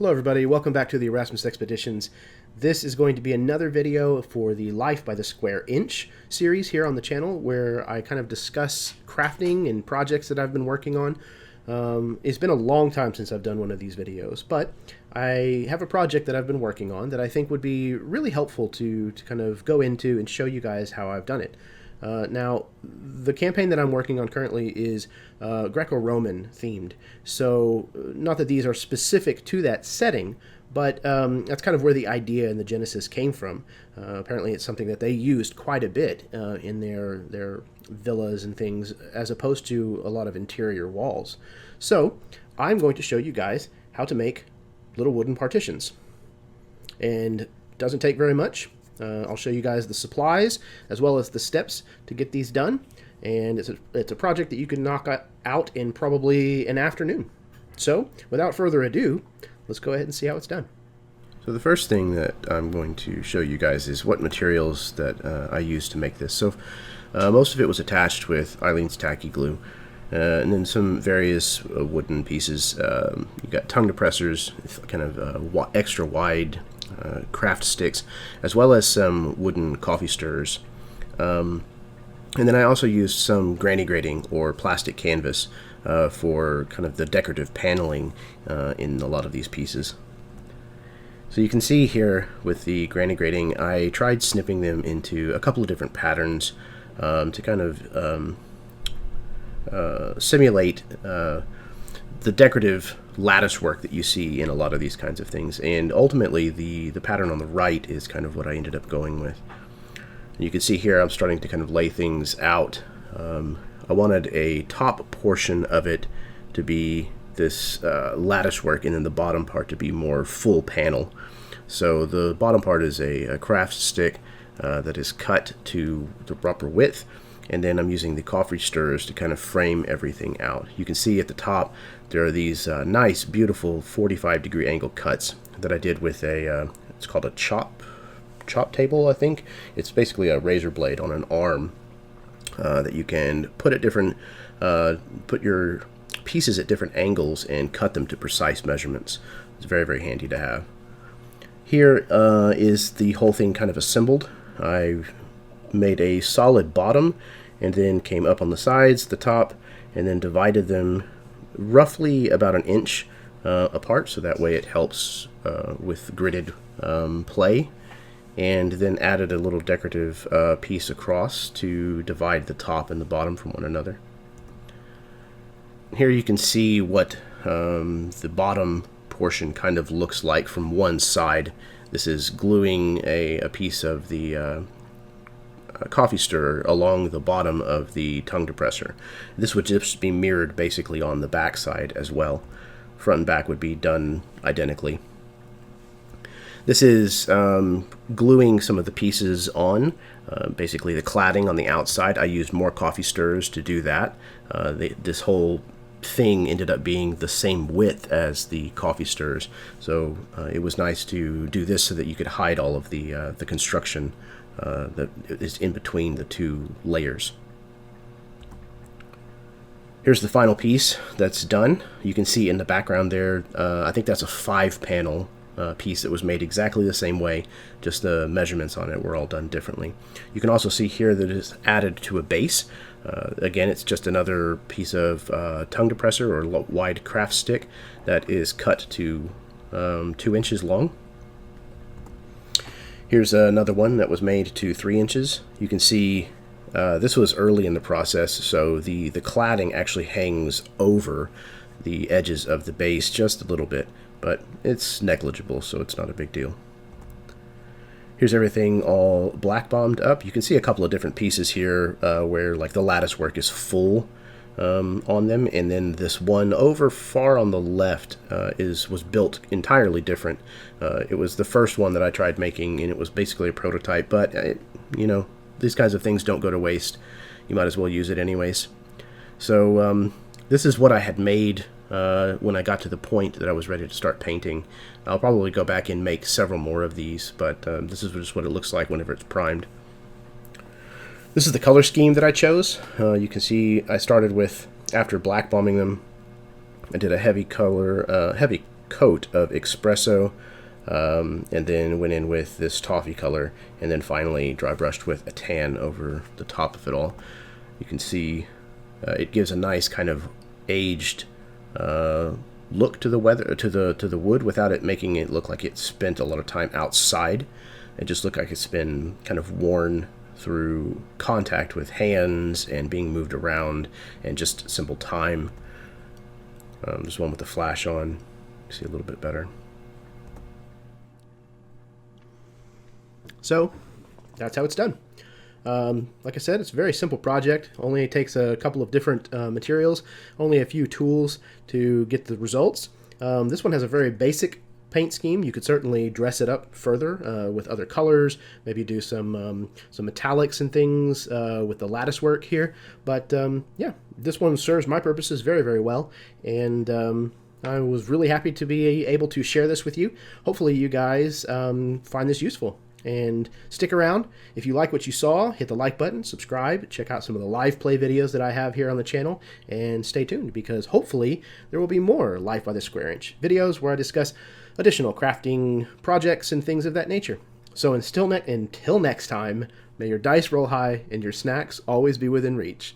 Hello everybody, welcome back to the Erasmus Expeditions. This is going to be another video for the Life by the Square Inch series here on the channel, where I kind of discuss crafting and projects that I've been working on. It's been a long time since I've done one of these videos, but I have a project that I've been working on that I think would be really helpful to kind of go into and show you guys how I've done it. Now, the campaign that I'm working on currently is Greco-Roman themed, so not that these are specific to that setting, but that's kind of where the idea and the genesis came from. Apparently it's something that they used quite a bit in their villas and things, as opposed to a lot of interior walls. So I'm going to show you guys how to make little wooden partitions, and it doesn't take very much. I'll show you guys the supplies as well as the steps to get these done, and it's a project that you can knock out in probably an afternoon. So without further ado, let's go ahead and see how it's done. So the first thing that I'm going to show you guys is what materials that I used to make this. So most of it was attached with Eileen's tacky glue, and then some various wooden pieces. You got tongue depressors, kind of extra wide craft sticks, as well as some wooden coffee stirrers. And then I also used some granny grating or plastic canvas for kind of the decorative paneling in a lot of these pieces. So you can see here with the granny grating, I tried snipping them into a couple of different patterns to kind of simulate the decorative lattice work that you see in a lot of these kinds of things. And ultimately the pattern on the right is kind of what I ended up going with. And you can see here I'm starting to kind of lay things out. I wanted a top portion of it to be this lattice work, and then the bottom part to be more full panel. So the bottom part is a craft stick that is cut to the proper width, and then I'm using the coffee stirrers to kind of frame everything out. You can see at the top there are these nice, beautiful 45-degree angle cuts that I did with a, it's called a chop table, I think. It's basically a razor blade on an arm that you can put at different, put your pieces at different angles and cut them to precise measurements. It's very, very handy to have. Here is the whole thing kind of assembled. I made a solid bottom and then came up on the sides, the top, and then divided them roughly about an inch apart, so that way it helps with gridded play, and then added a little decorative piece across to divide the top and the bottom from one another. Here you can see what the bottom portion kind of looks like from one side. This is gluing a piece of the coffee stirrer along the bottom of the tongue depressor. This would just be mirrored basically on the back side as well. Front and back would be done identically. This is gluing some of the pieces on, basically the cladding on the outside. I used more coffee stirrers to do that. This whole thing ended up being the same width as the coffee stirrers, so it was nice to do this so that you could hide all of the construction that is in between the two layers. Here's the final piece that's done. You can see in the background there, I think that's a 5-panel piece that was made exactly the same way, just the measurements on it were all done differently. You can also see here that it's added to a base. Again, it's just another piece of tongue depressor or wide craft stick that is cut to 2 inches long. Here's another one that was made to 3 inches. You can see this was early in the process, so the cladding actually hangs over the edges of the base just a little bit, but it's negligible, so it's not a big deal. Here's everything all black bombed up. You can see a couple of different pieces here where like the lattice work is full on them, and then this one over far on the left was built entirely different. It was the first one that I tried making, and it was basically a prototype, but you know, these kinds of things don't go to waste. You might as well use it anyways. So this is what I had made when I got to the point that I was ready to start painting. I'll probably go back and make several more of these, but this is just what it looks like whenever it's primed. This is the color scheme that I chose. You can see I started with, after black bombing them, I did a heavy coat of espresso, and then went in with this toffee color, and then finally dry brushed with a tan over the top of it all. You can see it gives a nice kind of aged look to the the wood, without it making it look like it spent a lot of time outside. It just looked like it's been kind of worn through contact with hands and being moved around and just simple time. There's one with the flash on. You see a little bit better. So that's how it's done. Like I said, it's a very simple project. Only it takes a couple of different materials, only a few tools to get the results. This one has a very basic paint scheme. You could certainly dress it up further with other colors, maybe do some metallics and things with the lattice work here. But yeah, this one serves my purposes very, very well, and I was really happy to be able to share this with you. Hopefully you guys find this useful. And stick around. If you like what you saw, hit the like button, subscribe, check out some of the live play videos that I have here on the channel, and stay tuned, because hopefully there will be more Life by the Square Inch videos where I discuss additional crafting projects and things of that nature. So until next time, may your dice roll high and your snacks always be within reach.